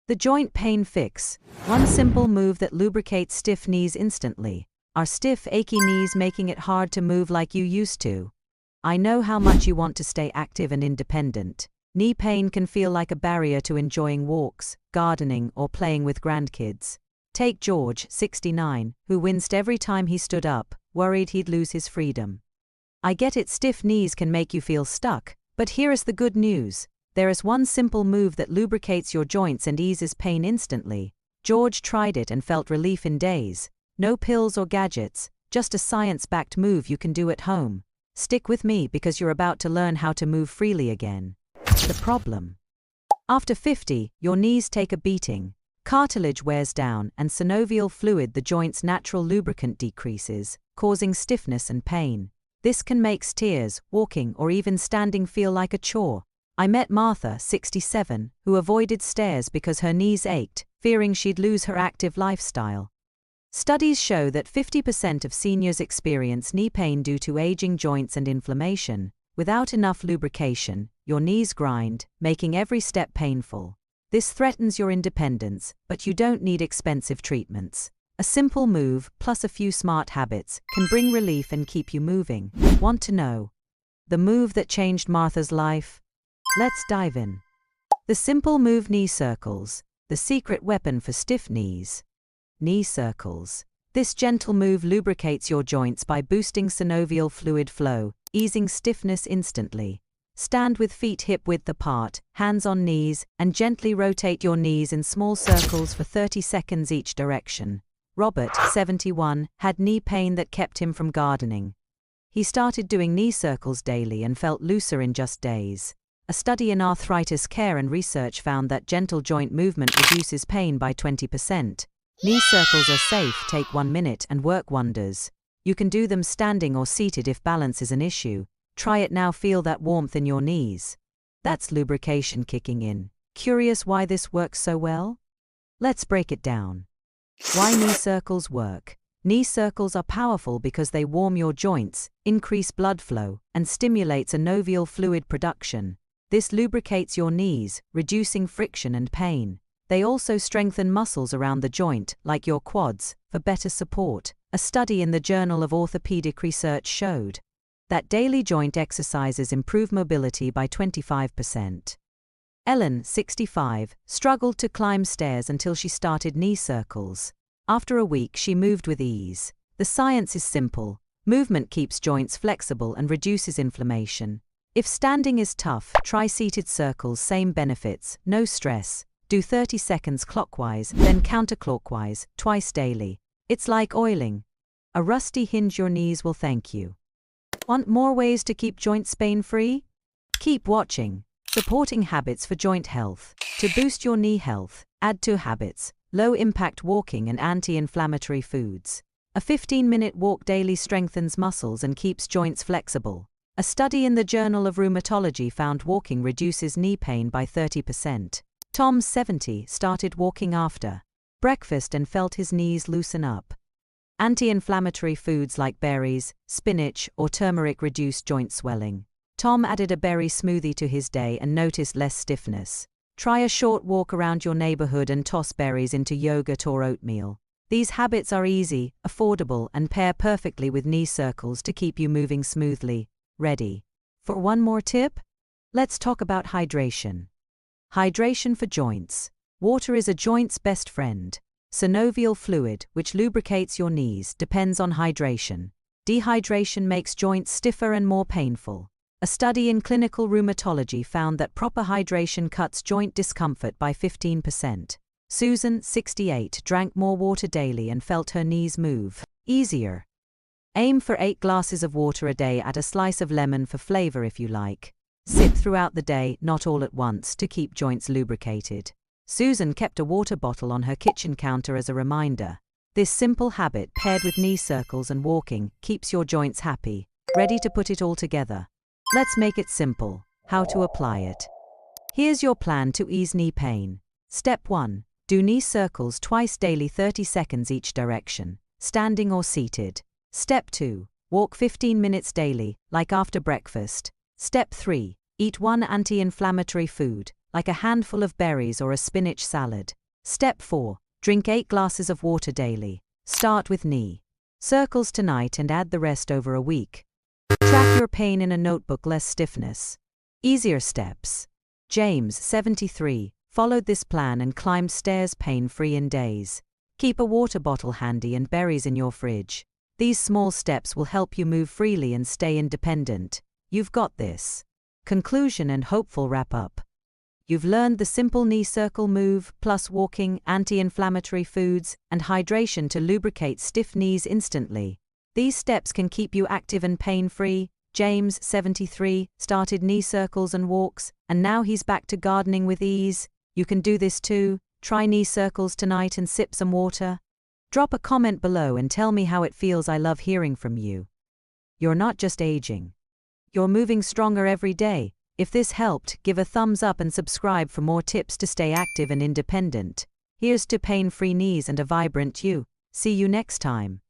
The joint pain fix. One simple move that lubricates stiff knees instantly. Are stiff, achy knees making it hard to move like you used to? I know how much you want to stay active and independent. Knee pain can feel like a barrier to enjoying walks, gardening, or playing with grandkids. Take George, 69, who winced every time he stood up, worried he'd lose his freedom. I get it, stiff knees can make you feel stuck, but here is the good news. There is one simple move that lubricates your joints and eases pain instantly. George tried it and felt relief in days. No pills or gadgets, just a science-backed move you can do at home. Stick with me because you're about to learn how to move freely again. The problem. After 50, your knees take a beating. Cartilage wears down and synovial fluid, the joint's natural lubricant, decreases, causing stiffness and pain. This can make stairs, walking, or even standing feel like a chore. I met Martha, 67, who avoided stairs because her knees ached, fearing she'd lose her active lifestyle. Studies show that 50% of seniors experience knee pain due to aging joints and inflammation. Without enough lubrication, your knees grind, making every step painful. This threatens your independence, but you don't need expensive treatments. A simple move, plus a few smart habits, can bring relief and keep you moving. Want to know the move that changed Martha's life? Let's dive in. The simple move: knee circles, the secret weapon for stiff knees. Knee circles. This gentle move lubricates your joints by boosting synovial fluid flow, easing stiffness instantly. Stand with feet hip-width apart, hands on knees, and gently rotate your knees in small circles for 30 seconds each direction. Robert, 71, had knee pain that kept him from gardening. He started doing knee circles daily and felt looser in just days. A study in arthritis care and research found that gentle joint movement reduces pain by 20%. Knee circles are safe, take 1 minute and work wonders. You can do them standing or seated if balance is an issue. Try it now, feel that warmth in your knees. That's lubrication kicking in. Curious why this works so well? Let's break it down. Why knee circles work. Knee circles are powerful because they warm your joints, increase blood flow, and stimulate synovial fluid production. This lubricates your knees, reducing friction and pain. They also strengthen muscles around the joint, like your quads, for better support. A study in the Journal of Orthopedic Research showed that daily joint exercises improve mobility by 25%. Ellen, 65, struggled to climb stairs until she started knee circles. After a week, she moved with ease. The science is simple. Movement keeps joints flexible and reduces inflammation. If standing is tough, try seated circles. Same benefits, no stress. Do 30 seconds clockwise, then counterclockwise, twice daily. It's like oiling a rusty hinge. Your knees will thank you. Want more ways to keep joints pain-free? Keep watching. Supporting habits for joint health. To boost your knee health, add 2 habits: low-impact walking and anti-inflammatory foods. A 15-minute walk daily strengthens muscles and keeps joints flexible. A study in the Journal of Rheumatology found walking reduces knee pain by 30%. Tom, 70, started walking after breakfast and felt his knees loosen up. Anti-inflammatory foods like berries, spinach, or turmeric reduce joint swelling. Tom added a berry smoothie to his day and noticed less stiffness. Try a short walk around your neighborhood and toss berries into yogurt or oatmeal. These habits are easy, affordable, and pair perfectly with knee circles to keep you moving smoothly. Ready for one more tip? Let's talk about hydration. Hydration for joints. Water is a joint's best friend. Synovial fluid, which lubricates your knees, depends on hydration. Dehydration makes joints stiffer and more painful. A study in clinical rheumatology found that proper hydration cuts joint discomfort by 15%. Susan, 68, drank more water daily and felt her knees move easier. Aim for 8 glasses of water a day. Add a slice of lemon for flavor if you like. Sip throughout the day, not all at once, to keep joints lubricated. Susan kept a water bottle on her kitchen counter as a reminder. This simple habit, paired with knee circles and walking, keeps your joints happy. Ready to put it all together? Let's make it simple. How to apply it? Here's your plan to ease knee pain. Step 1. Do knee circles twice daily, 30 seconds each direction, standing or seated. Step 2. Walk 15 minutes daily, like after breakfast. Step 3. Eat 1 anti-inflammatory food, like a handful of berries or a spinach salad. Step 4. Drink 8 glasses of water daily. Start with knee circles tonight and add the rest over a week. Track your pain in a notebook, less stiffness. Easier steps. James, 73, followed this plan and climbed stairs pain-free in days. Keep a water bottle handy and berries in your fridge. These small steps will help you move freely and stay independent. You've got this. Conclusion and hopeful wrap-up. You've learned the simple knee circle move, plus walking, anti-inflammatory foods, and hydration to lubricate stiff knees instantly. These steps can keep you active and pain-free. James, 73, started knee circles and walks, and now he's back to gardening with ease. You can do this too. Try knee circles tonight and sip some water. Drop a comment below and tell me how it feels. I love hearing from you. You're not just aging. You're moving stronger every day. If this helped, give a thumbs up and subscribe for more tips to stay active and independent. Here's to pain-free knees and a vibrant you. See you next time.